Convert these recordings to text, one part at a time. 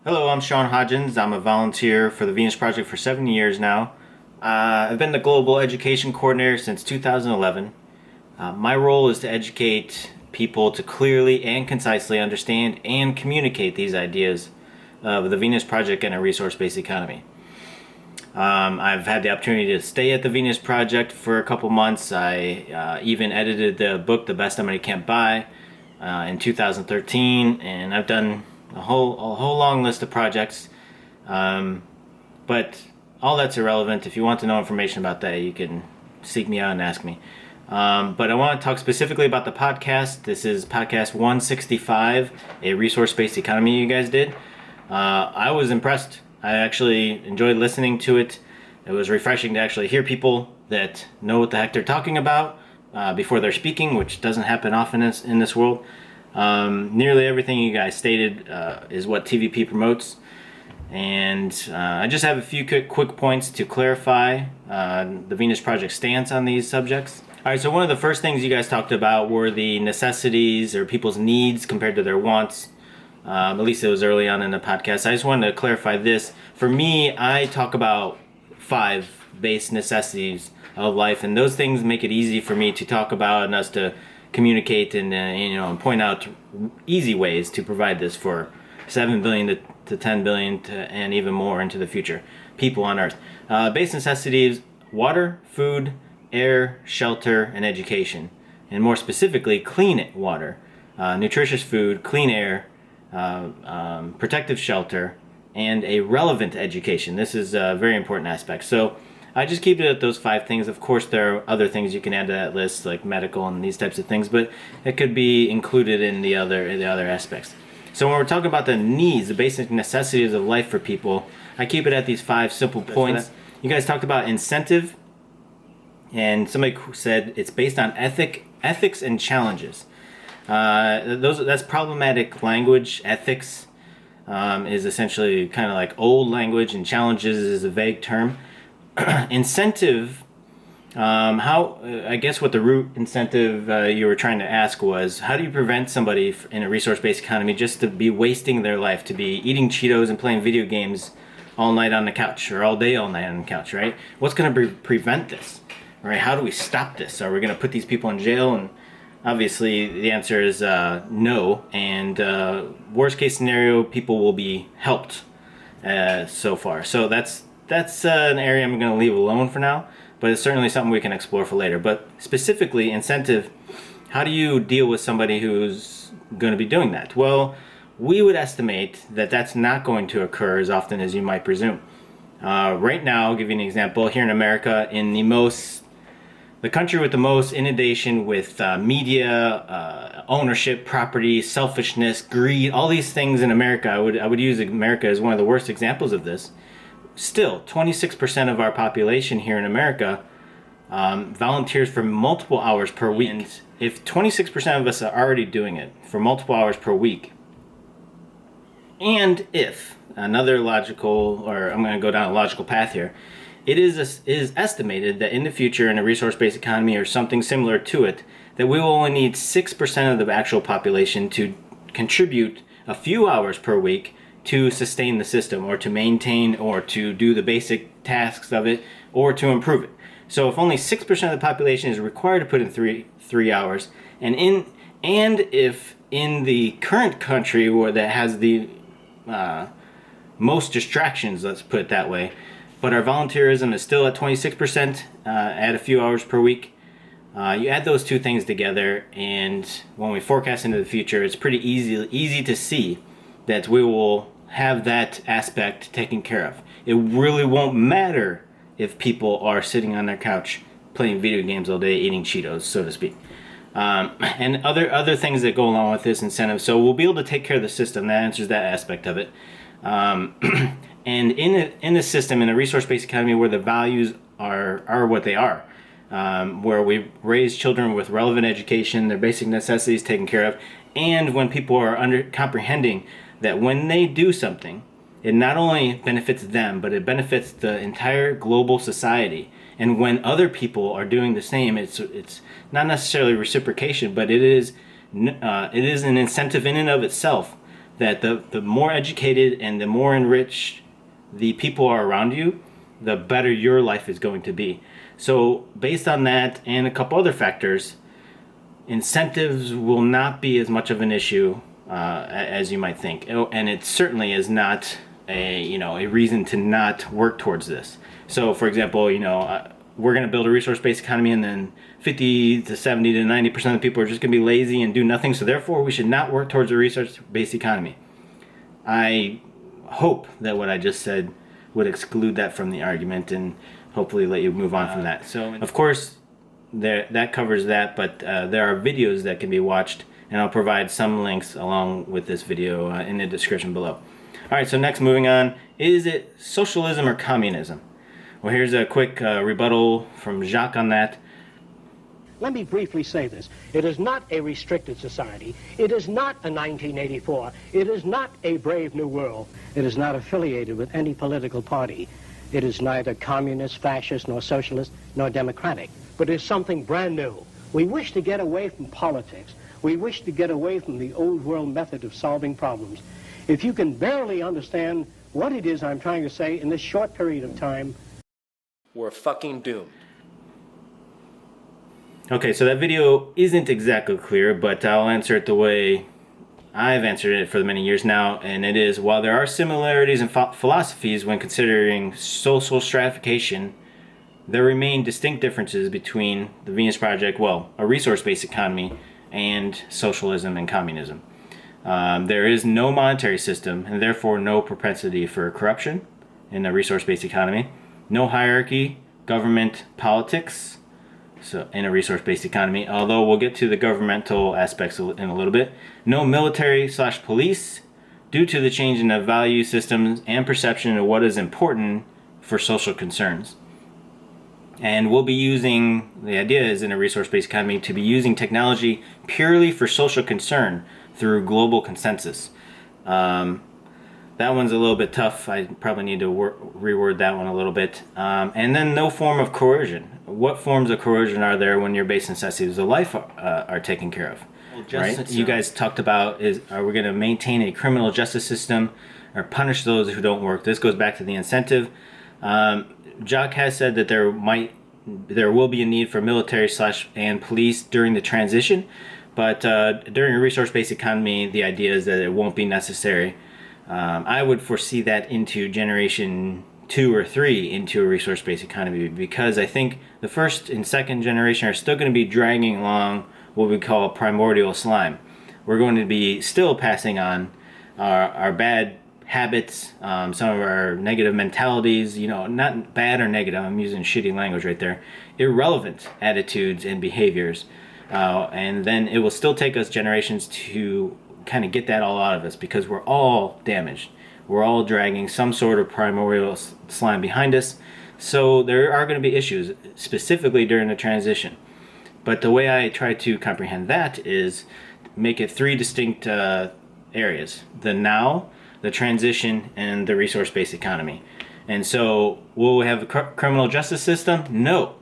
Hello, I'm Sean Hodgins. I'm a volunteer for the Venus Project for 7 years now. I've been the Global Education Coordinator since 2011. My role is to educate people to clearly and concisely understand and communicate these ideas of the Venus Project and a resource-based economy. I've had the opportunity to stay at the Venus Project for a couple months. I even edited the book, The Best Money Can't Buy, in 2013, and I've done a whole long list of projects. But all that's irrelevant. If you want to know information about that, you can seek me out and ask me. But I want to talk specifically about the podcast. This is podcast 165, a resource-based economy you guys did. I was impressed. I actually enjoyed listening to it. It was refreshing to actually hear people that know what the heck they're talking about before they're speaking, which doesn't happen often in this world. Nearly everything you guys stated is what TVP promotes. And I just have a few quick points to clarify the Venus Project stance on these subjects. All right, so one of the first things you guys talked about were the necessities or people's needs compared to their wants. At least it was early on in the podcast. I just wanted to clarify this. For me, I talk about 5 base necessities of life, and those things make it easy for me to talk about and us to communicate and point out easy ways to provide this for 7 billion to 10 billion and even more into the future people on Earth. Base necessities: water, food, air, shelter, and education. And more specifically, clean water, nutritious food, clean air, protective shelter, and a relevant education. This is a very important aspect. So I just keep it at those 5 things. Of course, there are other things you can add to that list, like medical and these types of things, but it could be included in the other aspects. So when we're talking about the needs, the basic necessities of life for people, I keep it at these 5 simple points. You guys talked about incentive, and somebody said it's based on ethics and challenges. That's problematic language. Ethics is essentially kind of like old language, and challenges is a vague term. Incentive, I guess what the root incentive you were trying to ask was, how do you prevent somebody in a resource-based economy just to be wasting their life, to be eating Cheetos and playing video games all night on the couch, or all day all night on the couch, right? What's going to prevent this, right? How do we stop this? Are we going to put these people in jail? And obviously the answer is no, and worst case scenario, people will be helped so far. So that's an area I'm going to leave alone for now, but it's certainly something we can explore for later. But specifically, incentive, how do you deal with somebody who's going to be doing that? Well, we would estimate that that's not going to occur as often as you might presume. Right now, I'll give you an example. Here in America, in the country with the most inundation with media, ownership, property, selfishness, greed, all these things in America, I would use America as one of the worst examples of this. Still, 26% of our population here in America volunteers for multiple hours per week. And if 26% of us are already doing it for multiple hours per week, and if another logical, or I'm going to go down a logical path here, it is estimated that in the future, in a resource-based economy or something similar to it, that we will only need 6% of the actual population to contribute a few hours per week to sustain the system, or to maintain, or to do the basic tasks of it, or to improve it. So if only 6% of the population is required to put in three hours, and if in the current country where that has the most distractions, let's put it that way, but our volunteerism is still at 26%, at a few hours per week, you add those 2 things together, and when we forecast into the future, it's pretty easy to see that we will have that aspect taken care of. It really won't matter if people are sitting on their couch playing video games all day, eating Cheetos, so to speak. And other things that go along with this incentive. So we'll be able to take care of the system. That answers that aspect of it. And in a system, in a resource-based economy where the values are what they are, where we raise children with relevant education, their basic necessities taken care of, and when people are comprehending that when they do something, it not only benefits them, but it benefits the entire global society. And when other people are doing the same, it's not necessarily reciprocation, but it is an incentive in and of itself that the more educated and the more enriched the people are around you, the better your life is going to be. So based on that and a couple other factors, incentives will not be as much of an issue as you might think, and it certainly is not a reason to not work towards this. So, for example, we're going to build a resource-based economy, and then 50 to 70 to 90% of the people are just going to be lazy and do nothing. So, therefore, we should not work towards a resource-based economy. I hope that what I just said would exclude that from the argument and hopefully let you move on from that. So, of course, that covers that, but there are videos that can be watched, and I'll provide some links along with this video in the description below. All right, so next, moving on, is it socialism or communism? Well, here's a quick rebuttal from Jacques on that. Let me briefly say this. It is not a restricted society. It is not a 1984. It is not a brave new world. It is not affiliated with any political party. It is neither communist, fascist, nor socialist, nor democratic, but is something brand new. We wish to get away from politics. We wish to get away from the old world method of solving problems. If you can barely understand what it is I'm trying to say in this short period of time, we're fucking doomed. Okay, so that video isn't exactly clear, but I'll answer it the way I've answered it for many years now, and it is, while there are similarities in philosophies when considering social stratification, there remain distinct differences between the Venus Project, a resource-based economy, and socialism and communism. There is no monetary system, and therefore no propensity for corruption in a resource-based economy. No hierarchy, government, politics, so in a resource-based economy, although we'll get to the governmental aspects in a little bit. No military/police, due to the change in the value systems and perception of what is important for social concerns. And we'll be using, the idea is in a resource-based economy, to be using technology purely for social concern through global consensus. That one's a little bit tough. I probably need to reword that one a little bit. And then no form of coercion. What forms of coercion are there when your base necessities of life are taken care of? Right? You guys talked about, are we going to maintain a criminal justice system or punish those who don't work? This goes back to the incentive. Jacques has said that there will be a need for military and police during the transition, but during a resource-based economy, the idea is that it won't be necessary. I would foresee that into generation 2 or 3 into a resource-based economy, because I think the first and second generation are still going to be dragging along what we call primordial slime. We're going to be still passing on our bad habits, some of our negative mentalities, not bad or negative, I'm using shitty language right there, irrelevant attitudes and behaviors. And then it will still take us generations to kind of get that all out of us, because we're all damaged. We're all dragging some sort of primordial slime behind us. So there are going to be issues, specifically during the transition. But the way I try to comprehend that is make it 3 distinct areas: the now, the transition, and the resource-based economy. And so will we have a criminal justice system? No.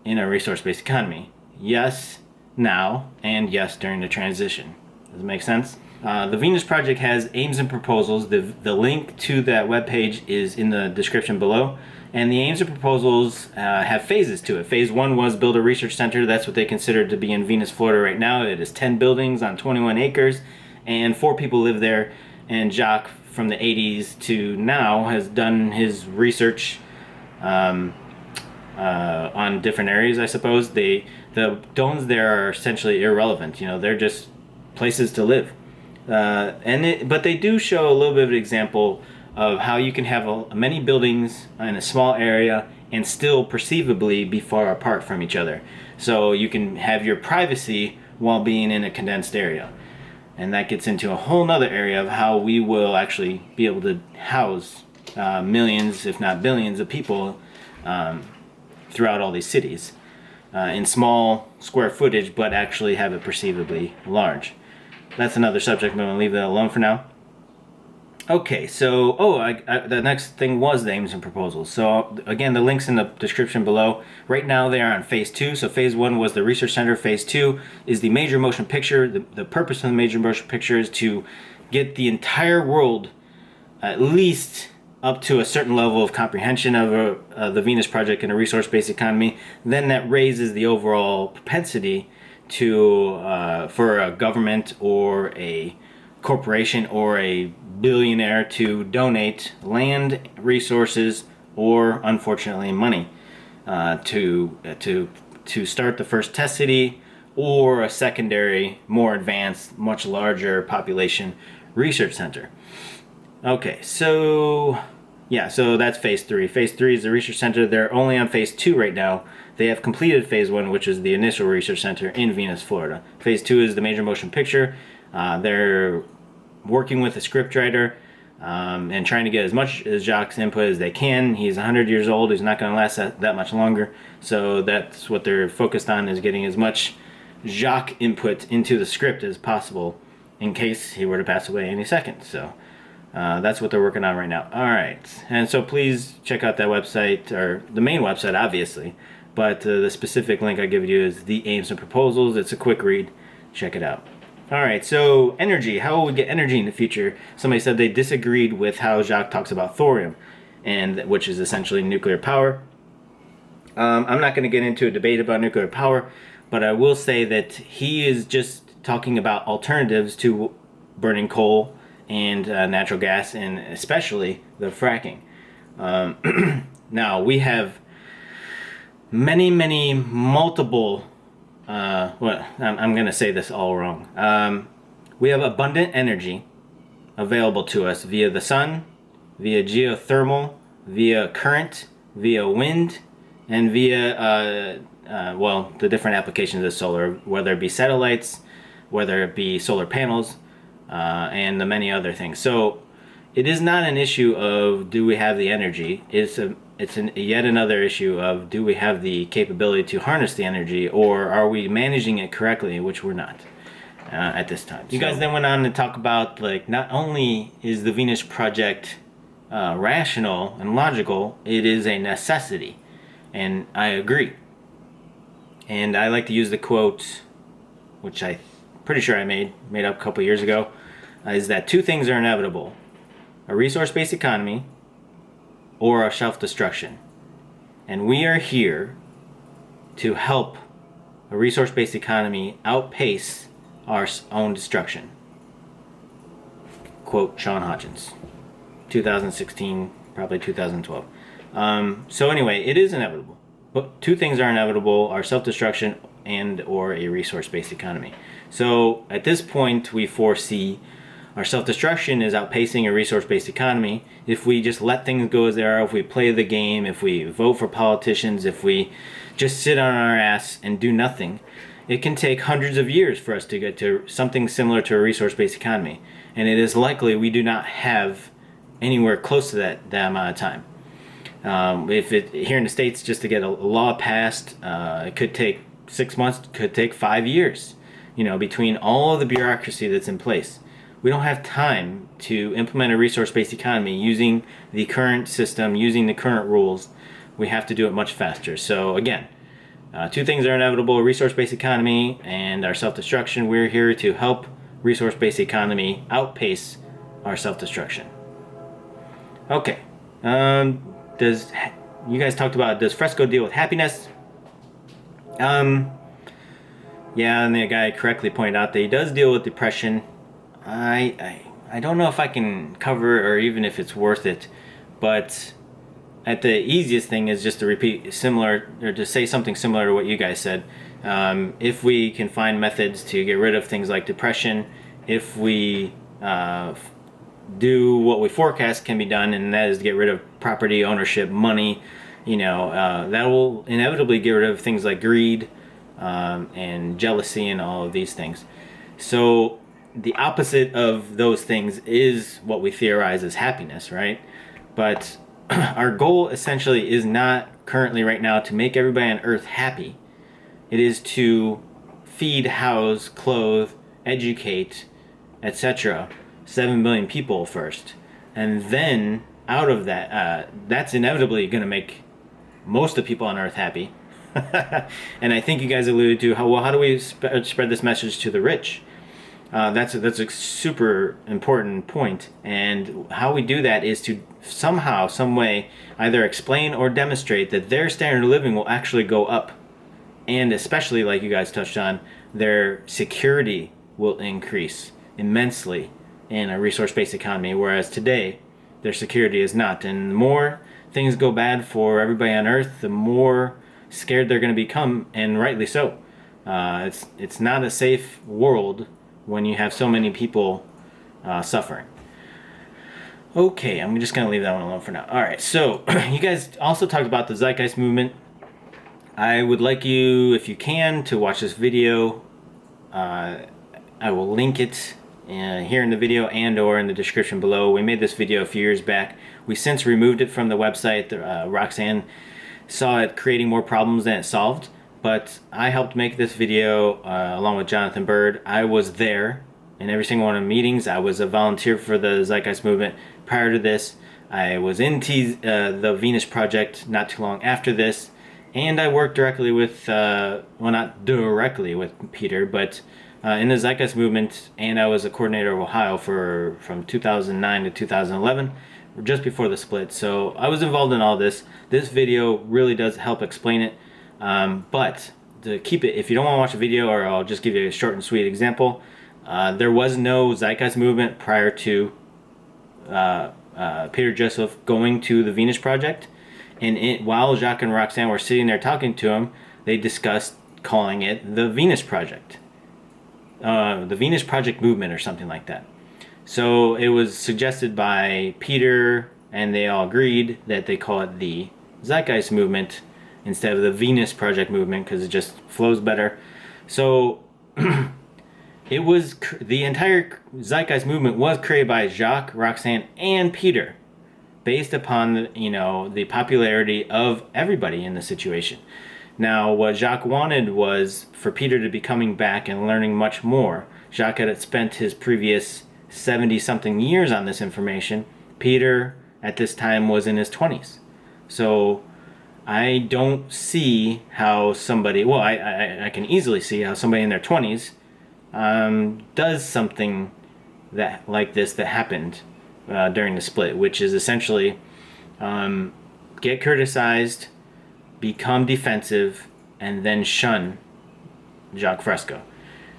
In a resource-based economy. Yes, now, and yes, during the transition. Does it make sense? The Venus Project has aims and proposals. The link to that webpage is in the description below. And the aims and proposals have phases to it. Phase 1 was build a research center. That's what they consider to be in Venus, Florida right now. It is 10 buildings on 21 acres, and 4 people live there. And Jacques, from the 80s to now, has done his research on different areas, I suppose. The domes there are essentially irrelevant. They're just places to live. But they do show a little bit of an example of how you can have many buildings in a small area and still perceivably be far apart from each other. So you can have your privacy while being in a condensed area. And that gets into a whole nother area of how we will actually be able to house millions, if not billions, of people throughout all these cities in small square footage, but actually have it perceivably large. That's another subject. I'm going to leave that alone for now. Okay, so the next thing was the aims and proposals. So again, the link's in the description below. Right now they are on phase 2. So phase 1 was the research center. Phase 2 is the major motion picture. The purpose of the major motion picture is to get the entire world at least up to a certain level of comprehension of the Venus Project and a resource-based economy, then that raises the overall propensity to for a government or a corporation or a billionaire to donate land, resources, or unfortunately money to start the first test city or a secondary, more advanced, much larger population research center. Okay, so yeah, so that's phase 3. Phase 3 is the research center. They're only on phase 2 right now. They have completed phase 1, which is the initial research center in Venus, Florida. Phase 2 is the major motion picture. They're working with a scriptwriter and trying to get as much as Jacques' input as they can. He's 100 years old. He's not going to last that much longer. So that's what they're focused on, is getting as much Jacques input into the script as possible in case he were to pass away any second. So that's what they're working on right now. All right. And so please check out that website, or the main website, obviously. But the specific link I give you is the Aims and Proposals. It's a quick read. Check it out. All right. So energy. How will we get energy in the future? Somebody said they disagreed with how Jacques talks about thorium, and which is essentially nuclear power. I'm not going to get into a debate about nuclear power, but I will say that he is just talking about alternatives to burning coal and natural gas, and especially the fracking. Now, we have multiple, I'm going to say this all wrong. We have abundant energy available to us via the sun, via geothermal, via current, via wind, and via, the different applications of solar, whether it be satellites, whether it be solar panels, and the many other things. So it is not an issue of do we have the energy. It's yet another issue of do we have the capability to harness the energy, or are we managing it correctly, which we're not at this time. You guys then went on to talk about, like, not only is the Venus Project rational and logical, it is a necessity. And I agree. And I like to use the quote, which I'm pretty sure I made up a couple years ago, is that two things are inevitable: a resource-based economy or a self-destruction. And we are here to help a resource-based economy outpace our own destruction. Quote Sean Hodgins, 2016, probably 2012. So anyway, it is inevitable. But two things are inevitable: our self-destruction and or a resource-based economy. So at this point, we foresee our self-destruction is outpacing a resource-based economy if we just let things go as they are, if we play the game, if we vote for politicians, if we just sit on our ass and do nothing. It can take hundreds of years for us to get to something similar to a resource-based economy. And it is likely we do not have anywhere close to that amount of time. Here in the States, just to get a law passed, it could take 6 months, could take 5 years, between all of the bureaucracy that's in place. We don't have time to implement a resource-based economy using the current system, using the current rules. We have to do it much faster. So again, two things are inevitable: a resource-based economy and our self-destruction. We're here to help resource-based economy outpace our self-destruction. Okay. You guys talked about, does Fresco deal with happiness? Yeah, and the guy correctly pointed out that he does deal with depression. I don't know if I can cover, or even if it's worth it, but at the easiest thing is just to repeat similar, or to say something similar to what you guys said. If we can find methods to get rid of things like depression, if we do what we forecast can be done, and that is to get rid of property ownership, money, that will inevitably get rid of things like greed and jealousy and all of these things. So the opposite of those things is what we theorize as happiness, right? But our goal essentially is not currently right now to make everybody on earth happy. It is to feed, house, clothe, educate, etc. 7 billion people first. And then out of that, that's inevitably going to make most of the people on earth happy. And I think you guys alluded to how do we spread this message to the rich? That's a super important point, and how we do that is to somehow, some way, either explain or demonstrate that their standard of living will actually go up, and especially, like you guys touched on, their security will increase immensely in a resource-based economy, whereas today their security is not. And the more things go bad for everybody on Earth, the more scared they're going to become, and rightly so. It's not a safe world when you have so many people suffering. Okay, I'm just going to leave that one alone for now. Alright, so you guys also talked about the Zeitgeist Movement. I would like you, if you can, to watch this video. I will link it here in the video and or in the description below. We made this video a few years back. We since removed it from the website. Roxanne saw it creating more problems than it solved. But I helped make this video along with Jonathan Bird. I was there in every single one of the meetings. I was a volunteer for the Zeitgeist Movement prior to this. I was in the Venus Project not too long after this. And I worked directly with, well, not directly with Peter, but in the Zeitgeist Movement. And I was a coordinator of Ohio from 2009 to 2011, just before the split. So I was involved in all this. This video really does help explain it. But to keep it, if you don't want to watch a video, or I'll just give you a short and sweet example, there was no Zeitgeist Movement prior to Peter Joseph going to the Venus Project, and while Jacques and Roxanne were sitting there talking to him, they discussed calling it the Venus Project, the Venus Project Movement or something like that. So it was suggested by Peter, and they all agreed that they call it the Zeitgeist Movement instead of the Venus Project Movement, because it just flows better. So it was, the entire Zeitgeist Movement was created by Jacques, Roxanne, and Peter, based upon the popularity of everybody in the situation. Now, what Jacques wanted was for Peter to be coming back and learning much more. Jacques had spent his previous 70-something years on this information. Peter, at this time, was in his 20s. So I don't see how somebody, well, I can easily see how somebody in their 20s does something like this that happened during the split, which is essentially get criticized, become defensive, and then shun Jacques Fresco.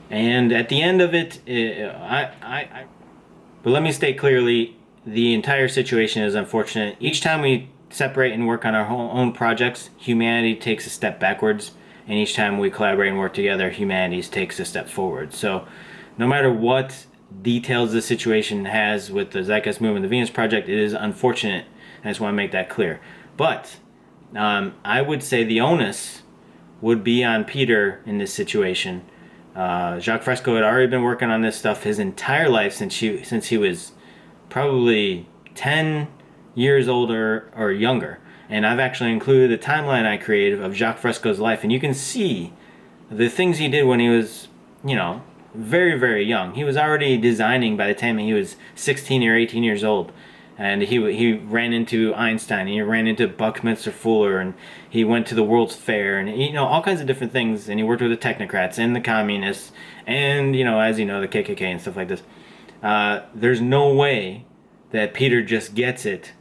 And at the end of it, but let me state clearly, the entire situation is unfortunate. Each time we separate and work on our own projects, humanity takes a step backwards, and each time we collaborate and work together, humanity takes a step forward. So no matter what details the situation has with the Zeitgeist Movement, the Venus Project, it is unfortunate. I just want to make that clear. But I would say the onus would be on Peter in this situation. Jacques Fresco had already been working on this stuff his entire life since he was probably 10 years older or younger. And I've actually included the timeline I created of Jacques Fresco's life, and you can see the things he did when he was, very, very young. He was already designing by the time he was 16 or 18 years old. And he ran into Einstein, and he ran into Buckminster Fuller, and he went to the World's Fair, and all kinds of different things. And he worked with the technocrats and the communists, and as you know, the KKK and stuff like this. There's no way that Peter just gets it,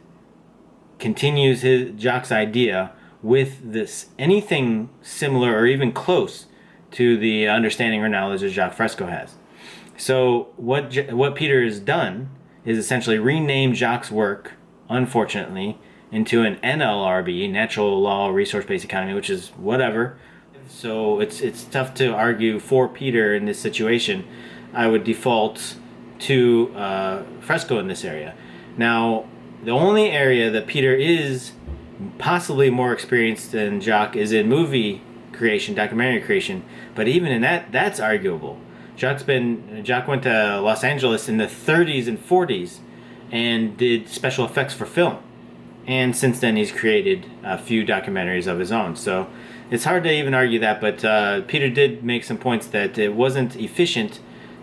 continues Jacques' idea with this anything similar or even close to the understanding or knowledge that Jacques Fresco has. So what Peter has done is essentially renamed Jacques' work, unfortunately, into an NLRB, Natural Law Resource-Based Economy, which is whatever. So it's tough to argue for Peter in this situation. I would default to Fresco in this area. Now, the only area that Peter is possibly more experienced than Jacques is in movie creation, documentary creation, but even in that's arguable. Jacques went to Los Angeles in the 30s and 40s and did special effects for film. And since then he's created a few documentaries of his own. So it's hard to even argue that, but Peter did make some points that it wasn't efficient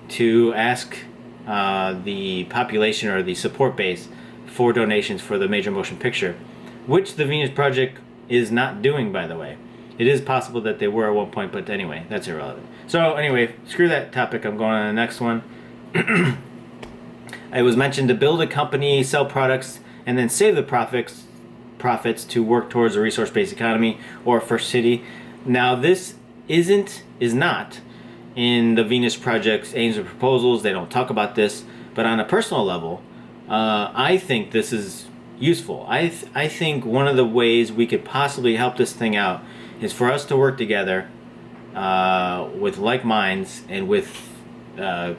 to ask the population or the support base for donations for the major motion picture, which the Venus Project is not doing, by the way. It is possible that they were at one point, but anyway, that's irrelevant. So anyway, screw that topic. I'm going on to the next one. It was mentioned to build a company, sell products, and then save the profits to work towards a resource-based economy or first city. Now this is not in the Venus Project's aims and proposals. They don't talk about this, but on a personal level, I think this is useful. I think one of the ways we could possibly help this thing out is for us to work together with like minds and with a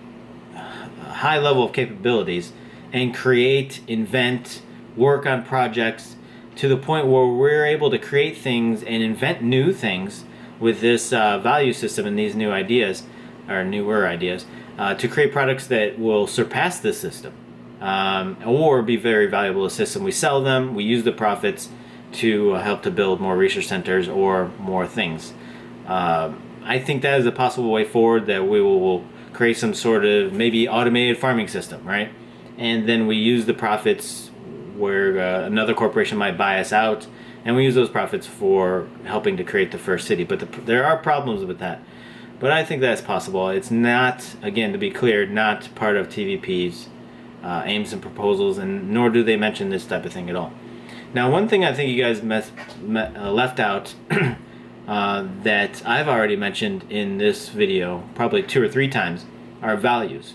high level of capabilities and create, invent, work on projects to the point where we're able to create things and invent new things with this value system and these new ideas, or newer ideas, to create products that will surpass this system or be very valuable to the system. We sell them, we use the profits to help to build more research centers or more things. I think that is a possible way forward, that we will create some sort of maybe automated farming system, right? And then we use the profits where another corporation might buy us out, and we use those profits for helping to create the first city. But there are problems with that. But I think that's possible. It's not, again, to be clear, not part of TVP's aims and proposals, and nor do they mention this type of thing at all. Now, one thing I think you guys left out that I've already mentioned in this video probably 2 or 3 times are values.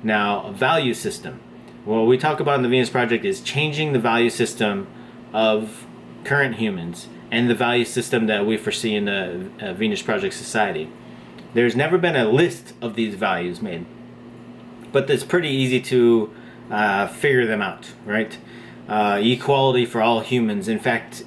Now, a value system. What we talk about in the Venus Project is changing the value system of current humans and the value system that we foresee in the Venus Project Society. There's never been a list of these values made, but it's pretty easy to figure them out, right? Equality for all humans. In fact,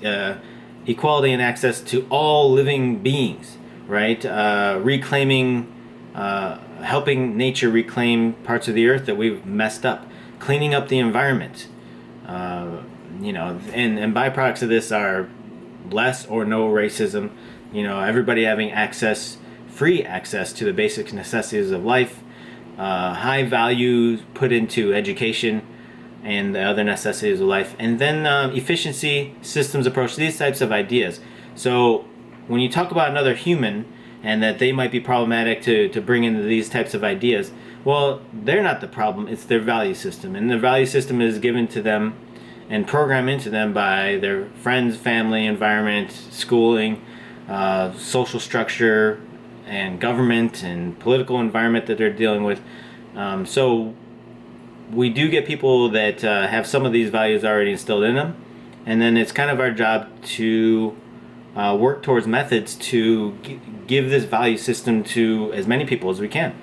equality and access to all living beings, right? Reclaiming, helping nature reclaim parts of the earth that we've messed up, cleaning up the environment. And byproducts of this are less or no racism, everybody having free access to the basic necessities of life, high values put into education and the other necessities of life, and then efficiency, systems approach, these types of ideas. So when you talk about another human and that they might be problematic to bring into these types of ideas, well, they're not the problem, it's their value system. And the value system is given to them and programmed into them by their friends, family, environment, schooling, social structure, and government and political environment that they're dealing with. So we do get people that have some of these values already instilled in them, and then it's kind of our job to work towards methods to give this value system to as many people as we can.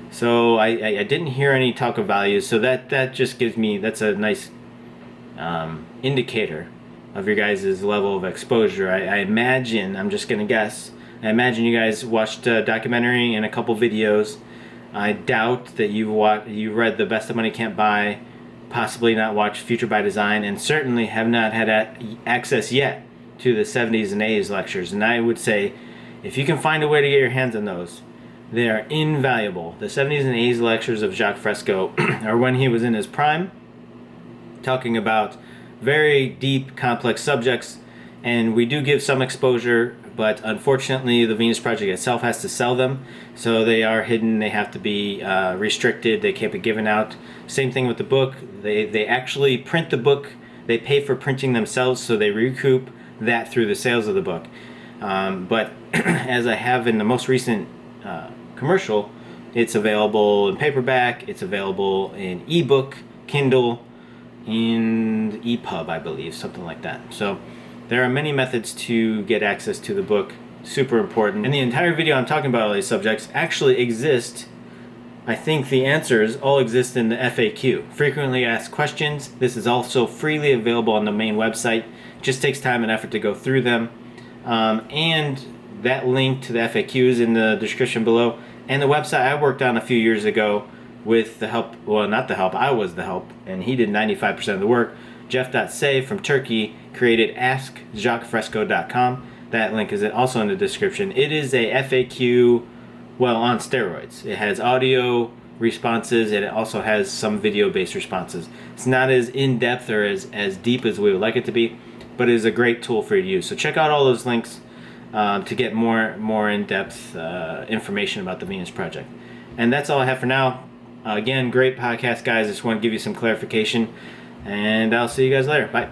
So I didn't hear any talk of values, so that just gives me, that's a nice indicator of your guys' level of exposure. I imagine, I'm just going to guess, I imagine you guys watched a documentary and a couple videos. I doubt that you read The Best That Money Can't Buy, possibly not watched Future by Design, and certainly have not had access yet to the 70s and 80s lectures. And I would say, if you can find a way to get your hands on those, they are invaluable. The 70s and 80s lectures of Jacques Fresco are when he was in his prime, talking about very deep, complex subjects, and we do give some exposure, but unfortunately the Venus Project itself has to sell them, so they are hidden, they have to be restricted, they can't be given out. Same thing with the book. They actually print the book, they pay for printing themselves, so they recoup that through the sales of the book. But as I have in the most recent commercial, it's available in paperback, it's available in ebook, Kindle, and EPUB, I believe, something like that. So there are many methods to get access to the book, super important. And the entire video I'm talking about all these subjects actually exist. I think the answers all exist in the FAQ, frequently asked questions. This is also freely available on the main website. It just takes time and effort to go through them. And that link to the FAQ is in the description below. And the website I worked on a few years ago with the help, well, not the help, I was the help, and he did 95% of the work. Jeff.say from Turkey created askjacquesfresco.com. That link is also in the description. It is a FAQ, well, on steroids. It has audio responses, and it also has some video-based responses. It's not as in-depth or as deep as we would like it to be, but it is a great tool for you to use. So check out all those links to get more in-depth information about the Venus Project. And that's all I have for now. Again, great podcast, guys. Just want to give you some clarification, and I'll see you guys later. Bye.